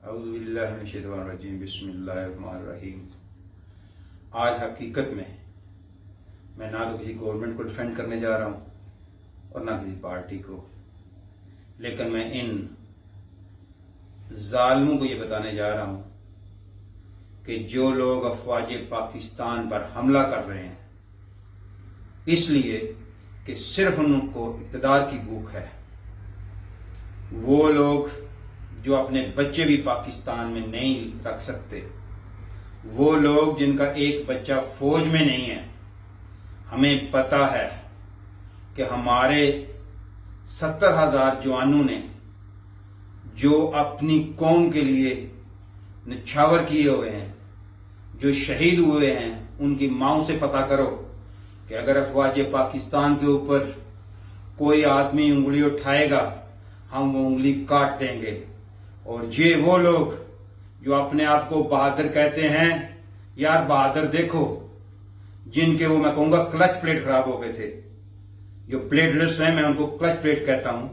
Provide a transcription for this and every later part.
اعوذ باللہ من الشیطان الرجیم بسم اللہ الرحمن الرحیم۔ آج حقیقت میں نہ تو کسی گورنمنٹ کو ڈیفینڈ کرنے جا رہا ہوں اور نہ کسی پارٹی کو، لیکن میں ان ظالموں کو یہ بتانے جا رہا ہوں کہ جو لوگ افواج پاکستان پر حملہ کر رہے ہیں اس لیے کہ صرف ان کو اقتدار کی بھوک ہے، وہ لوگ جو اپنے بچے بھی پاکستان میں نہیں رکھ سکتے، وہ لوگ جن کا ایک بچہ فوج میں نہیں ہے، ہمیں پتہ ہے کہ ہمارے 70,000 جوانوں نے جو اپنی قوم کے لیے نچھاور کیے ہوئے ہیں، جو شہید ہوئے ہیں، ان کی ماؤں سے پتہ کرو کہ اگر افواج پاکستان کے اوپر کوئی آدمی انگلی اٹھائے گا ہم وہ انگلی کاٹ دیں گے۔ اور یہ وہ لوگ جو اپنے آپ کو بہادر کہتے ہیں، یار بہادر دیکھو، جن کے وہ میں کہوں گا کلچ پلیٹ خراب ہو گئے تھے، جو پلیٹ لسٹ ہیں میں ان کو کلچ پلیٹ کہتا ہوں،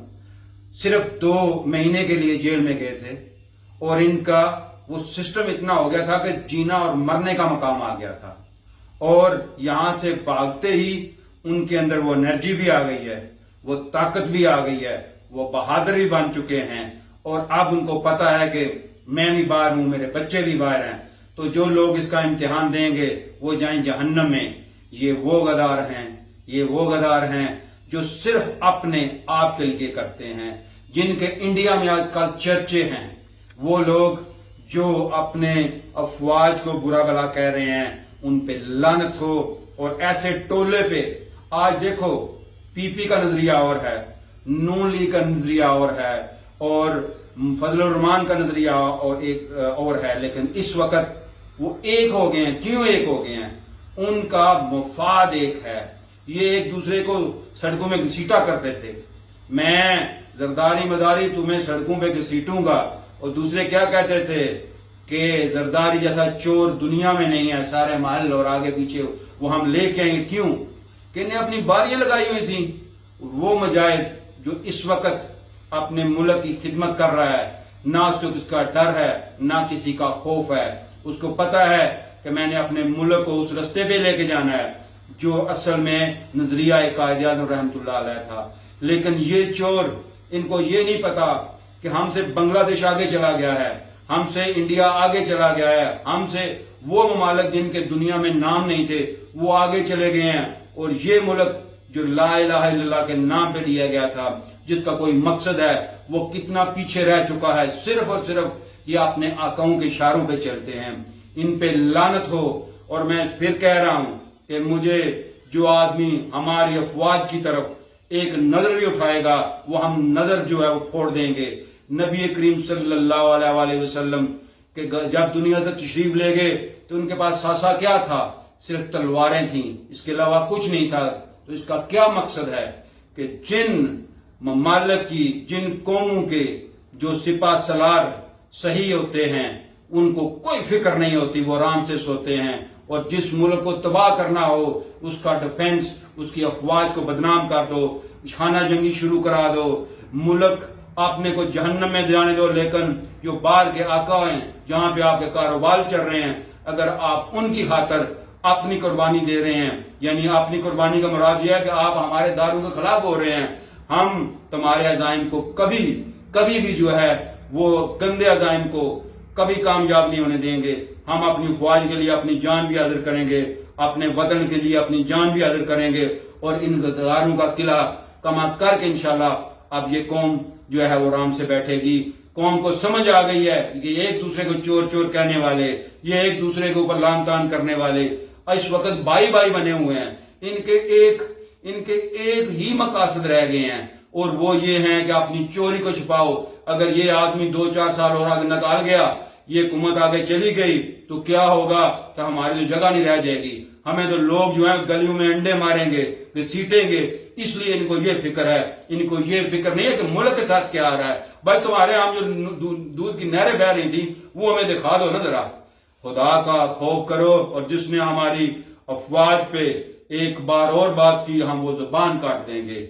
صرف 2 مہینے کے لیے جیل میں گئے تھے اور ان کا وہ سسٹم اتنا ہو گیا تھا کہ جینا اور مرنے کا مقام آ گیا تھا، اور یہاں سے بھاگتے ہی ان کے اندر وہ انرجی بھی آ گئی ہے، وہ طاقت بھی آ گئی ہے، وہ بہادر بھی بن چکے ہیں، اور اب ان کو پتا ہے کہ میں بھی باہر ہوں، میرے بچے بھی باہر ہیں، تو جو لوگ اس کا امتحان دیں گے وہ جائیں جہنم میں۔ یہ وہ غدار ہیں جو صرف اپنے آپ کے لیے کرتے ہیں، جن کے انڈیا میں آج کل چرچے ہیں، وہ لوگ جو اپنے افواج کو برا بھلا کہہ رہے ہیں، ان پہ لعنت ہو۔ اور ایسے ٹولے پہ آج دیکھو پی پی کا نظریہ اور ہے، نون لیگ کا نظریہ اور ہے، اور فضل الرحمان کا نظریہ اور ہے، لیکن اس وقت وہ ایک ہو گئے ہیں۔ کیوں ایک ہو گئے ہیں؟ ان کا مفاد ایک ہے۔ یہ ایک دوسرے کو سڑکوں میں گھسیٹا کرتے تھے، میں زرداری مداری تمہیں سڑکوں پہ گھسیٹوں گا، اور دوسرے کیا کہتے تھے کہ زرداری جیسا چور دنیا میں نہیں ہے، سارے محل اور آگے پیچھے وہ ہم لے کے آئیں گے۔ کیوں کہ انہیں اپنی باریاں لگائی ہوئی تھیں۔ وہ مجاہد جو اس وقت اپنے ملک کی خدمت کر رہا ہے، نہ اس کو کس کا ڈر ہے نہ کسی کا خوف ہے، اس کو پتا ہے کہ میں نے اپنے ملک کو اس رستے پہ لے کے جانا ہے جو اصل میں نظریہ قائد اعظم رحمۃ اللہ علیہ تھا۔ لیکن یہ چور، ان کو یہ نہیں پتا کہ ہم سے بنگلہ دیش آگے چلا گیا ہے، ہم سے انڈیا آگے چلا گیا ہے، ہم سے وہ ممالک جن کے دنیا میں نام نہیں تھے وہ آگے چلے گئے ہیں، اور یہ ملک جو لا الہ الا اللہ کے نام پہ لیا گیا تھا، جس کا کوئی مقصد ہے، وہ کتنا پیچھے رہ چکا ہے۔ صرف اور صرف یہ اپنے آقاؤں کے اشاروں پہ چلتے ہیں۔ ان پہ لعنت ہو۔ اور میں پھر کہہ رہا ہوں کہ مجھے جو آدمی ہماری افواج کی طرف ایک نظر بھی اٹھائے گا، وہ ہم نظر جو ہے وہ پھوڑ دیں گے۔ نبی کریم صلی اللہ علیہ وآلہ وسلم کہ جب دنیا تک تشریف لے گئے تو ان کے پاس ساسا کیا تھا؟ صرف تلواریں تھیں، اس کے علاوہ کچھ نہیں تھا۔ تو اس کا کیا مقصد ہے کہ جن ممالک کی، جن قوموں کے جو سپہ سالار صحیح ہوتے ہیں ان کو کوئی فکر نہیں ہوتی، وہ آرام سے سوتے ہیں، اور جس ملک کو تباہ کرنا ہو اس کا ڈیفنس، اس کی افواج کو بدنام کر دو، خانہ جنگی شروع کرا دو، ملک اپنے کو جہنم میں جانے دو۔ لیکن جو باہر کے آقا ہیں، جہاں پہ آپ کے کاروبار چل رہے ہیں، اگر آپ ان کی خاطر اپنی قربانی دے رہے ہیں، یعنی اپنی قربانی کا مراد یہ ہے کہ آپ ہمارے داروں کے خلاف ہو رہے ہیں، ہم تمہارے عزائم کو کبھی بھی جو ہے وہ گندے عزائم کو کبھی کامیاب نہیں ہونے دیں گے۔ ہم اپنی فوج کے لیے اپنی جان بھی حاضر کریں گے، اپنے وطن کے لیے اپنی جان بھی حاضر کریں گے، اور ان غداروں کا قلعہ کما کر کے انشاءاللہ اب یہ قوم جو ہے وہ آرام سے بیٹھے گی۔ قوم کو سمجھ آ گئی ہے کہ ایک دوسرے کو چور چور کہنے والے، یہ ایک دوسرے کے اوپر لان تان کرنے والے اس وقت بھائی بنے ہوئے ہیں۔ ان کے ایک ہی مقاصد رہ گئے ہیں، اور وہ یہ ہیں کہ اپنی چوری کو چھپاؤ۔ اگر یہ آدمی 2-4 سال اور آگے نکال گیا، یہ حکومت آگے چلی گئی تو کیا ہوگا کہ ہماری تو جگہ نہیں رہ جائے گی، ہمیں تو لوگ جو ہیں گلیوں میں انڈے ماریں گے، گھسیٹیں گے۔ اس لیے ان کو یہ فکر ہے، ان کو یہ فکر نہیں ہے کہ ملک کے ساتھ کیا آ رہا ہے۔ بھائی تمہارے ہم جو دودھ کی نہریں بہہ رہی تھی وہ ہمیں دکھا دو نا ذرا۔ خدا کا خوف کرو، اور جس نے ہماری افواج پہ ایک بار اور بات کی ہم وہ زبان کاٹ دیں گے۔